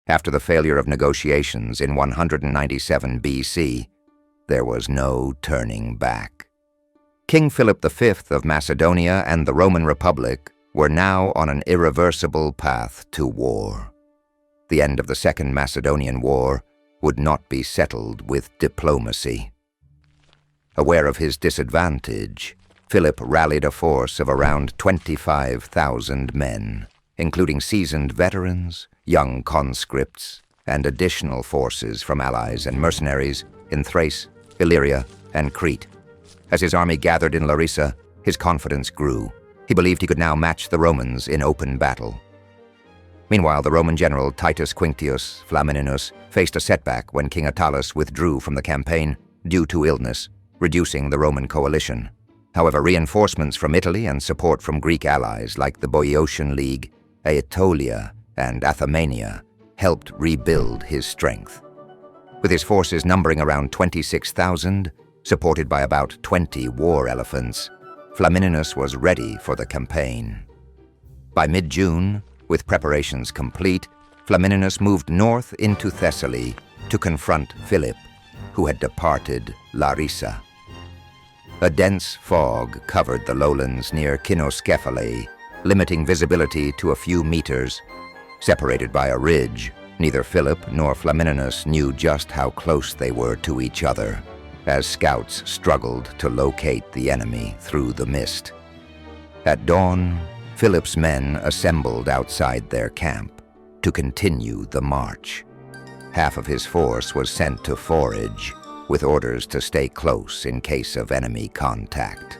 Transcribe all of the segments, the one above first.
After the failure of negotiations in 197 BC, there was no turning back. King Philip V of Macedonia and the Roman Republic were now on an irreversible path to war. The end of the Second Macedonian War would not be settled with diplomacy. Aware of his disadvantage, Philip rallied a force of around 25,000 men, including seasoned veterans, young conscripts, and additional forces from allies and mercenaries in Thrace, Illyria, and Crete. As his army gathered in Larissa, his confidence grew. He believed he could now match the Romans in open battle. Meanwhile, the Roman general Titus Quinctius Flamininus faced a setback when King Attalus withdrew from the campaign due to illness, reducing the Roman coalition. However, reinforcements from Italy and support from Greek allies like the Boeotian League, Aetolia, and Athemania helped rebuild his strength. With his forces numbering around 26,000, supported by about 20 war elephants, Flamininus was ready for the campaign. By mid-June, with preparations complete, Flamininus moved north into Thessaly to confront Philip, who had departed Larissa. A dense fog covered the lowlands near Cynoscephalae, limiting visibility to a few meters. Separated by a ridge, neither Philip nor Flamininus knew just how close they were to each other, as scouts struggled to locate the enemy through the mist. At dawn, Philip's men assembled outside their camp to continue the march. Half of his force was sent to forage, with orders to stay close in case of enemy contact.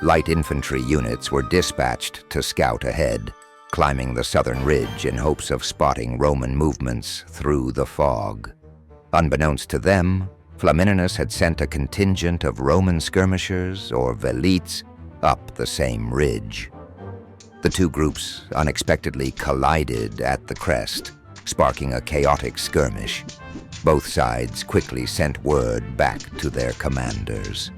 Light infantry units were dispatched to scout ahead, climbing the southern ridge in hopes of spotting Roman movements through the fog. Unbeknownst to them, Flamininus had sent a contingent of Roman skirmishers, or velites, up the same ridge. The two groups unexpectedly collided at the crest, sparking a chaotic skirmish. Both sides quickly sent word back to their commanders.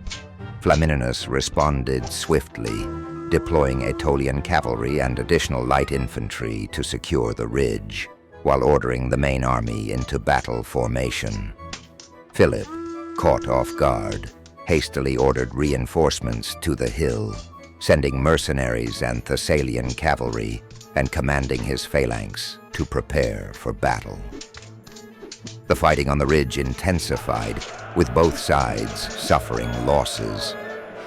Flamininus responded swiftly, deploying Aetolian cavalry and additional light infantry to secure the ridge, while ordering the main army into battle formation. Philip, caught off guard, hastily ordered reinforcements to the hill, sending mercenaries and Thessalian cavalry and commanding his phalanx to prepare for battle. The fighting on the ridge intensified, with both sides suffering losses.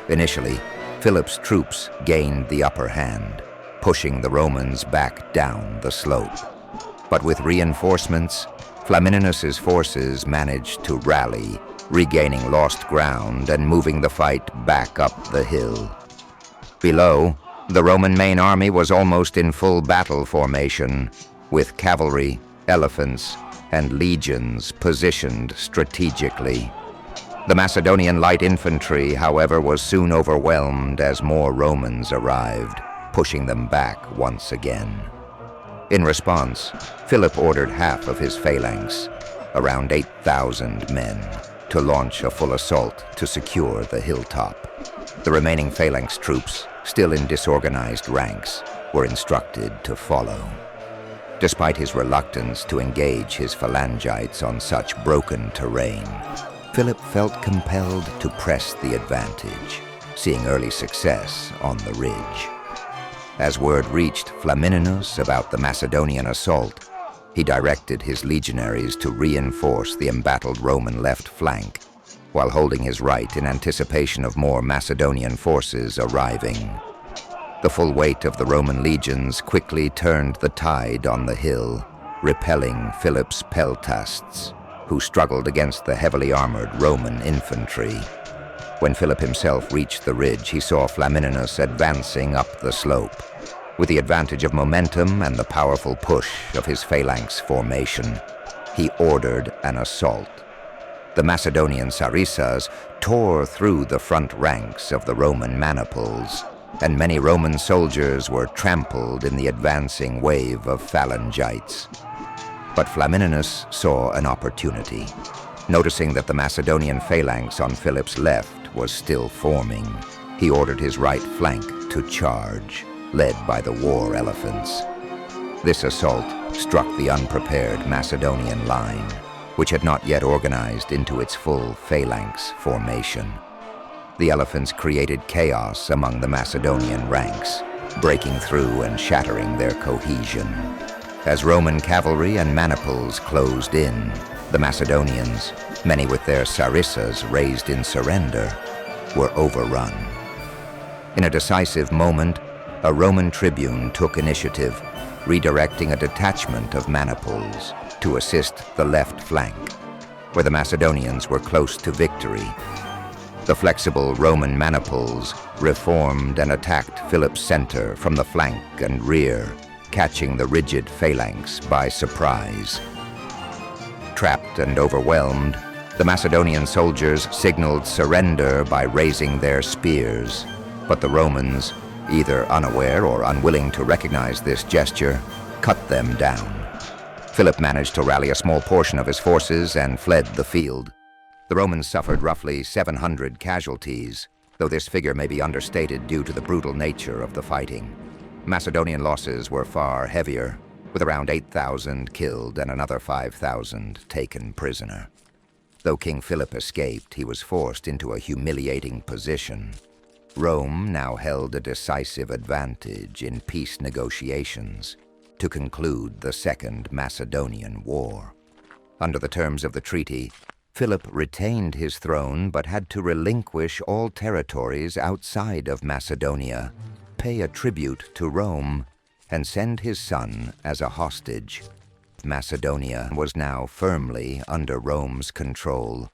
Initially, Philip's troops gained the upper hand, pushing the Romans back down the slope. But with reinforcements, Flamininus's forces managed to rally, regaining lost ground and moving the fight back up the hill. Below, the Roman main army was almost in full battle formation, with cavalry, elephants, and legions positioned strategically. The Macedonian light infantry, however, was soon overwhelmed as more Romans arrived, pushing them back once again. In response, Philip ordered half of his phalanx, around 8,000 men, to launch a full assault to secure the hilltop. The remaining phalanx troops, still in disorganized ranks, were instructed to follow. Despite his reluctance to engage his phalangites on such broken terrain, Philip felt compelled to press the advantage, seeing early success on the ridge. As word reached Flamininus about the Macedonian assault, he directed his legionaries to reinforce the embattled Roman left flank, while holding his right in anticipation of more Macedonian forces arriving. The full weight of the Roman legions quickly turned the tide on the hill, repelling Philip's peltasts, who struggled against the heavily armored Roman infantry. When Philip himself reached the ridge, he saw Flamininus advancing up the slope. With the advantage of momentum and the powerful push of his phalanx formation, he ordered an assault. The Macedonian sarissas tore through the front ranks of the Roman maniples, and many Roman soldiers were trampled in the advancing wave of phalangites. But Flamininus saw an opportunity. Noticing that the Macedonian phalanx on Philip's left was still forming, he ordered his right flank to charge, led by the war elephants. This assault struck the unprepared Macedonian line, which had not yet organized into its full phalanx formation. The elephants created chaos among the Macedonian ranks, breaking through and shattering their cohesion. As Roman cavalry and maniples closed in, the Macedonians, many with their sarissas raised in surrender, were overrun. In a decisive moment, a Roman tribune took initiative, redirecting a detachment of maniples to assist the left flank, where the Macedonians were close to victory. The flexible Roman maniples reformed and attacked Philip's center from the flank and rear, catching the rigid phalanx by surprise. Trapped and overwhelmed, the Macedonian soldiers signaled surrender by raising their spears, but the Romans, either unaware or unwilling to recognize this gesture, cut them down. Philip managed to rally a small portion of his forces and fled the field. The Romans suffered roughly 700 casualties, though this figure may be understated due to the brutal nature of the fighting. Macedonian losses were far heavier, with around 8,000 killed and another 5,000 taken prisoner. Though King Philip escaped, he was forced into a humiliating position. Rome now held a decisive advantage in peace negotiations to conclude the Second Macedonian War. Under the terms of the treaty, Philip retained his throne but had to relinquish all territories outside of Macedonia, pay a tribute to Rome, and send his son as a hostage. Macedonia was now firmly under Rome's control,